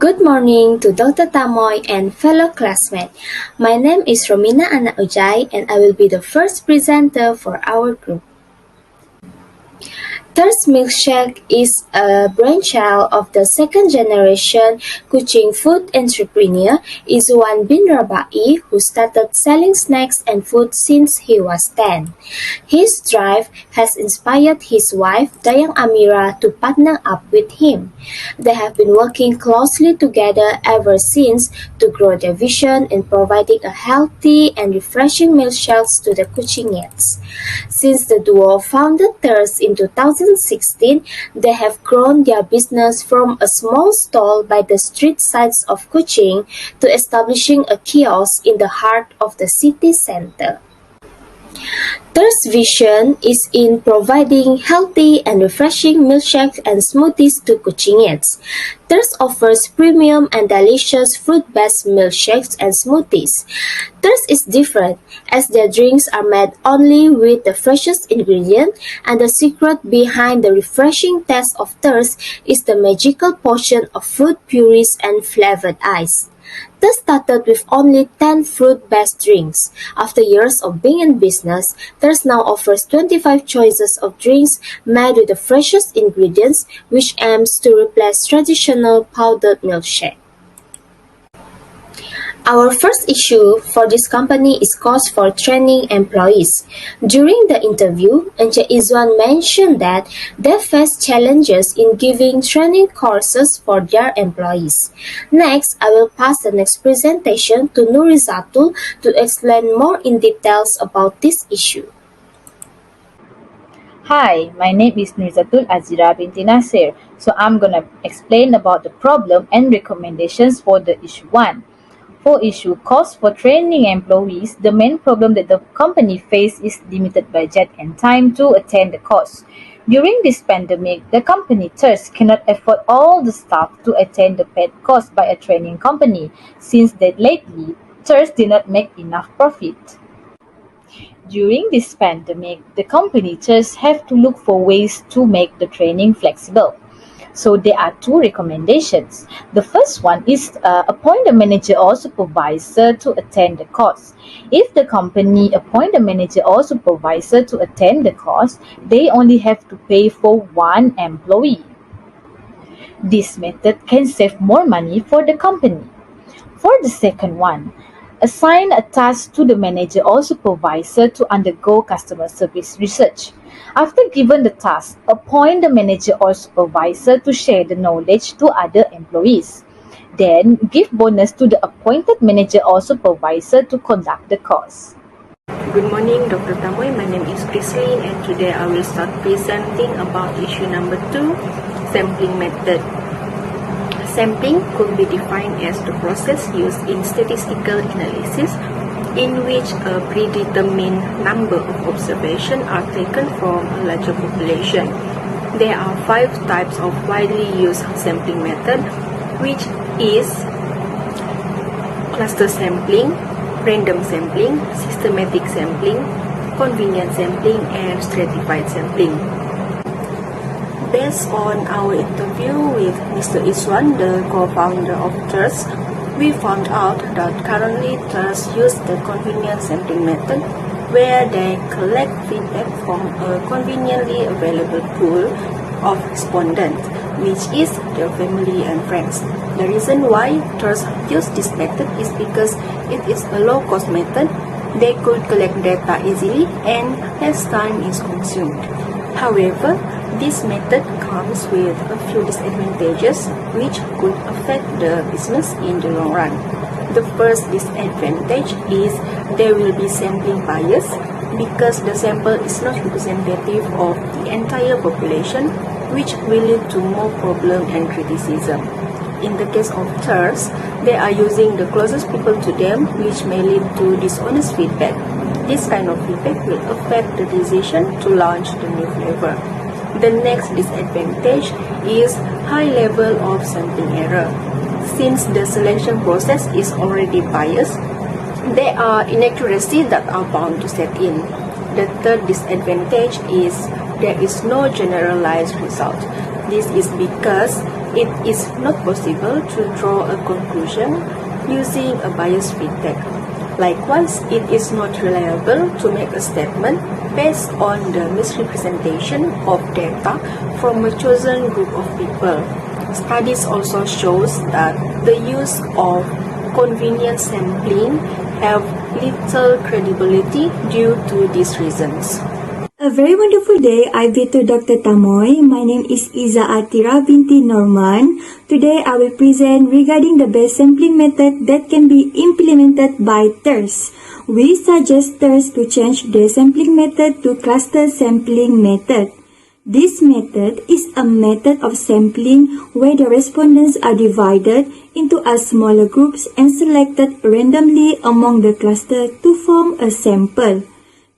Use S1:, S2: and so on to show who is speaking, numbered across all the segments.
S1: Good morning to Dr. Tamoy and fellow classmates. My name is Romina Ana Ujai and I will be the first presenter for our group. Thirst Milkshake is a brainchild of the second-generation Kuching food entrepreneur Izzuan bin Rabai, who started selling snacks and food since he was 10. His drive has inspired his wife, Dayang Amira, to partner up with him. They have been working closely together ever since to grow their vision in providing a healthy and refreshing milkshakes to the Kuchingians. Since the duo founded Thirst in 2016, they have grown their business from a small stall by the street sides of Kuching to establishing a kiosk in the heart of the city center. Thirst's vision is in providing healthy and refreshing milkshakes and smoothies to Kuchingians. Thirst offers premium and delicious fruit-based milkshakes and smoothies. Thirst is different, as their drinks are made only with the freshest ingredient, and the secret behind the refreshing taste of Thirst is the magical potion of fruit purees and flavored ice. Thirst started with only 10 fruit-based drinks. After years of being in business, Thirst now offers 25 choices of drinks made with the freshest ingredients, which aims to replace traditional powdered milkshake. Our first issue for this company is cost for training employees. During the interview, Encik Izzuan mentioned that they face challenges in giving training courses for their employees. Next, I will pass the next presentation to Nurizatul to explain more in details about this issue.
S2: Hi, my name is Nurizatul Azira binti Nasir. So I'm gonna explain about the problem and recommendations for the issue 1. For issue cost for training employees, the main problem that the company faces is limited budget and time to attend the course. During this pandemic, the company Thirst cannot afford all the staff to attend the paid course by a training company, since that lately, Thirst did not make enough profit. During this pandemic, the company Thirst have to look for ways to make the training flexible. So there are two recommendations. The first one is appoint a manager or supervisor to attend the course. If the company appoint a manager or supervisor to attend the course, they only have to pay for one employee. This method can save more money for the company. For the second one, assign a task to the manager or supervisor to undergo customer service research. After given the task, appoint the manager or supervisor to share the knowledge to other employees. Then, give bonus to the appointed manager or supervisor to conduct the course.
S3: Good morning, Dr. Tamoy. My name is Chrislyn and today I will start presenting about issue number 2, sampling method. Sampling could be defined as the process used in statistical analysis in which a predetermined number of observations are taken from a larger population. There are 5 types of widely used sampling method, which is cluster sampling, random sampling, systematic sampling, convenient sampling, and stratified sampling. Based on our interview with Mr. Izzuan, the co-founder of Thirst, we found out that currently Thirst use the convenient sampling method where they collect feedback from a conveniently available pool of respondents, which is their family and friends. The reason why Thirst use this method is because it is a low-cost method. They could collect data easily and less time is consumed. However, this method comes with a few disadvantages which could affect the business in the long run. The first disadvantage is there will be sampling bias because the sample is not representative of the entire population, which will lead to more problem and criticism. In the case of Thirst, they are using the closest people to them, which may lead to dishonest feedback. This kind of feedback will affect the decision to launch the new flavor. The next disadvantage is high level of sampling error. Since the selection process is already biased, there are inaccuracies that are bound to set in. The third disadvantage is there is no generalized result. This is because it is not possible to draw a conclusion using a biased feedback. Likewise, it is not reliable to make a statement based on the misrepresentation of data from a chosen group of people. Studies also shows that the use of convenience sampling have little credibility due to these reasons.
S4: A very wonderful day. I be to Dr. Tamoy. My name is Iza Atira binti Norman. Today I will present regarding the best sampling method that can be implemented by TERS. We suggest TERS to change their sampling method to cluster sampling method. This method is a method of sampling where the respondents are divided into a smaller groups and selected randomly among the cluster to form a sample.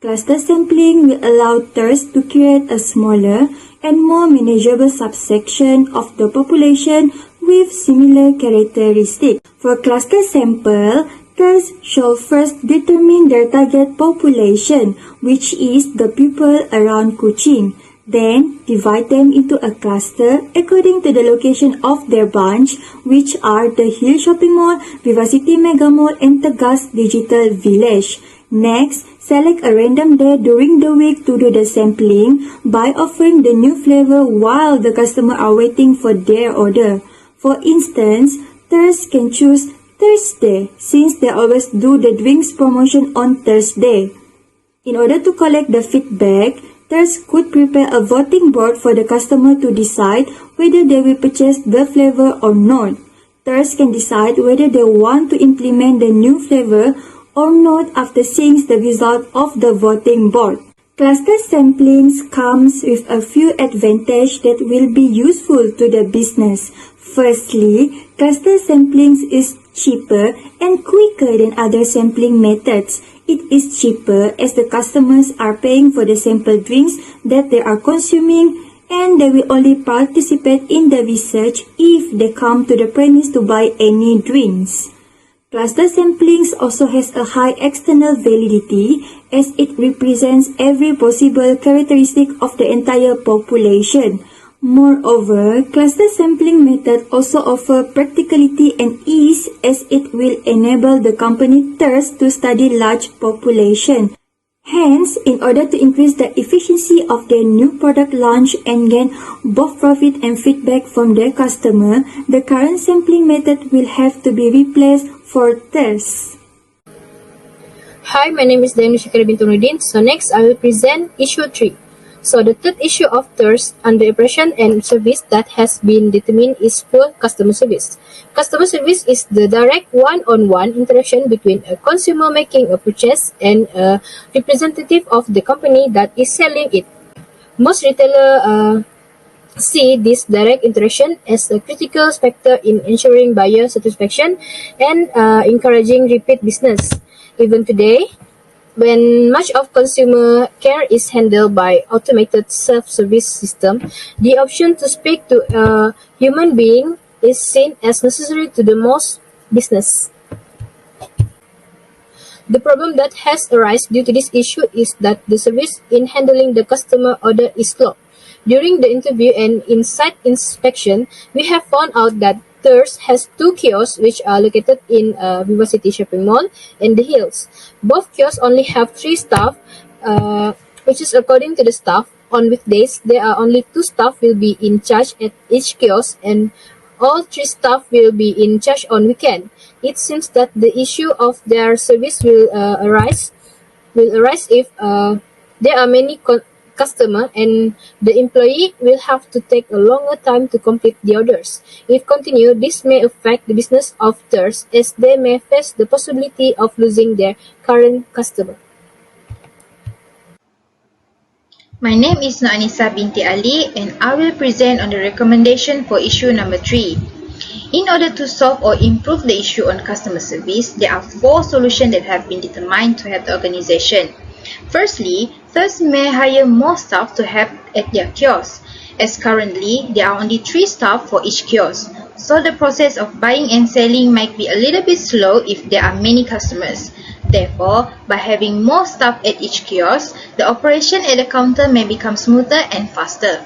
S4: Cluster sampling will allow TERS to create a smaller and more manageable subsection of the population with similar characteristics. For cluster sample, TERS shall first determine their target population, which is the people around Kuching. Then, divide them into a cluster according to the location of their branch, which are the Hill Shopping Mall, Vivacity Mega Mall, and Tegas Digital Village. Next, select a random day during the week to do the sampling by offering the new flavor while the customer are waiting for their order. For instance, TERS can choose Thursday since they always do the drinks promotion on Thursday. In order to collect the feedback, TERS could prepare a voting board for the customer to decide whether they will purchase the flavor or not. TERS can decide whether they want to implement the new flavor or not after seeing the result of the voting board. Cluster samplings comes with a few advantages that will be useful to the business. Firstly, cluster samplings is cheaper and quicker than other sampling methods. It is cheaper as the customers are paying for the sample drinks that they are consuming and they will only participate in the research if they come to the premise to buy any drinks. Cluster samplings also has a high external validity as it represents every possible characteristic of the entire population. Moreover, cluster sampling method also offer practicality and ease as it will enable the company TERS to study large population. Hence, in order to increase the efficiency of their new product launch and gain both profit and feedback from their customer, the current sampling method will have to be replaced for TERS.
S5: Hi, my name is Dayana Shakira binti Nuruddin. So next, I will present issue 3. So the third issue of TERS under operation and service that has been determined is full customer service. Customer service is the direct one-on-one interaction between a consumer making a purchase and a representative of the company that is selling it. Most retailers see this direct interaction as a critical factor in ensuring buyer satisfaction and encouraging repeat business. Even today, when much of consumer care is handled by automated self-service system, the option to speak to a human being is seen as necessary to the most business. The problem that has arisen due to this issue is that the service in handling the customer order is slow. During the interview and in-site inspection, we have found out that TERS has 2 kiosks which are located in Vivacity Shopping Mall and the Hills. Both kiosks only have 3 staff, which is according to the staff. On weekdays, there are only 2 staff will be in charge at each kiosk and all 3 staff will be in charge on weekend. It seems that the issue of their service will arise if there are many customer and the employee will have to take a longer time to complete the orders. If continued, this may affect the business of TERS as they may face the possibility of losing their current customer.
S6: My name is Noanisa binti Ali and I will present on the recommendation for issue number 3. In order to solve or improve the issue on customer service, there are 4 solutions that have been determined to help the organization. Firstly, TERS may hire more staff to help at their kiosks, as currently there are only 3 staff for each kiosk, so the process of buying and selling might be a little bit slow if there are many customers. Therefore, by having more staff at each kiosk, the operation at the counter may become smoother and faster.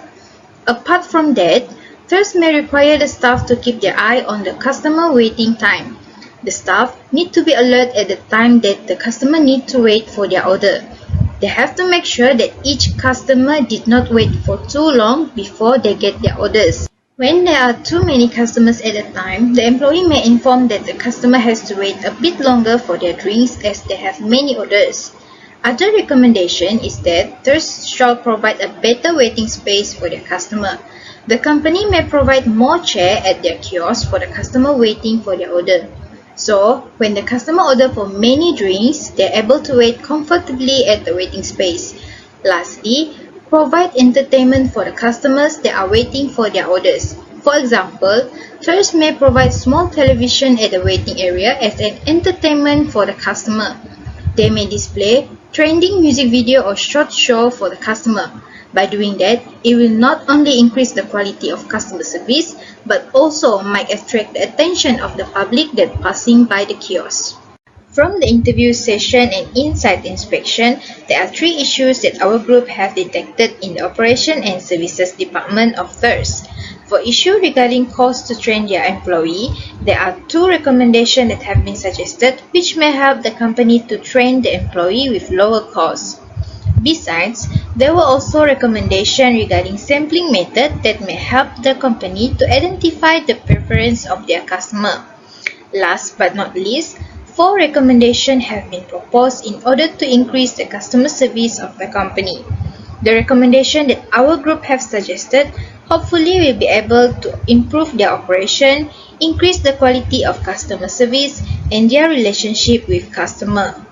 S6: Apart from that, Thus may require the staff to keep their eye on the customer waiting time. The staff need to be alert at the time that the customer need to wait for their order. They have to make sure that each customer did not wait for too long before they get their orders. When there are too many customers at a time, the employee may inform that the customer has to wait a bit longer for their drinks as they have many orders. Other recommendation is that thirst shall provide a better waiting space for their customer. The company may provide more chair at their kiosk for the customer waiting for their order. So, when the customer order for many drinks, they are able to wait comfortably at the waiting space. Lastly, provide entertainment for the customers that are waiting for their orders. For example, tourists may provide small television at the waiting area as an entertainment for the customer. They may display trending music video or short show for the customer. By doing that, it will not only increase the quality of customer service, but also might attract the attention of the public that passing by the kiosk. From the interview session and in-site inspection, there are 3 issues that our group have detected in the Operation and Services Department of THIRST. For issue regarding cost to train their employee, there are 2 recommendations that have been suggested which may help the company to train the employee with lower costs. Besides, there were also recommendations regarding sampling method that may help the company to identify the preference of their customer. Last but not least, 4 recommendations have been proposed in order to increase the customer service of the company. The recommendation that our group have suggested hopefully will be able to improve their operation, increase the quality of customer service, and their relationship with customer.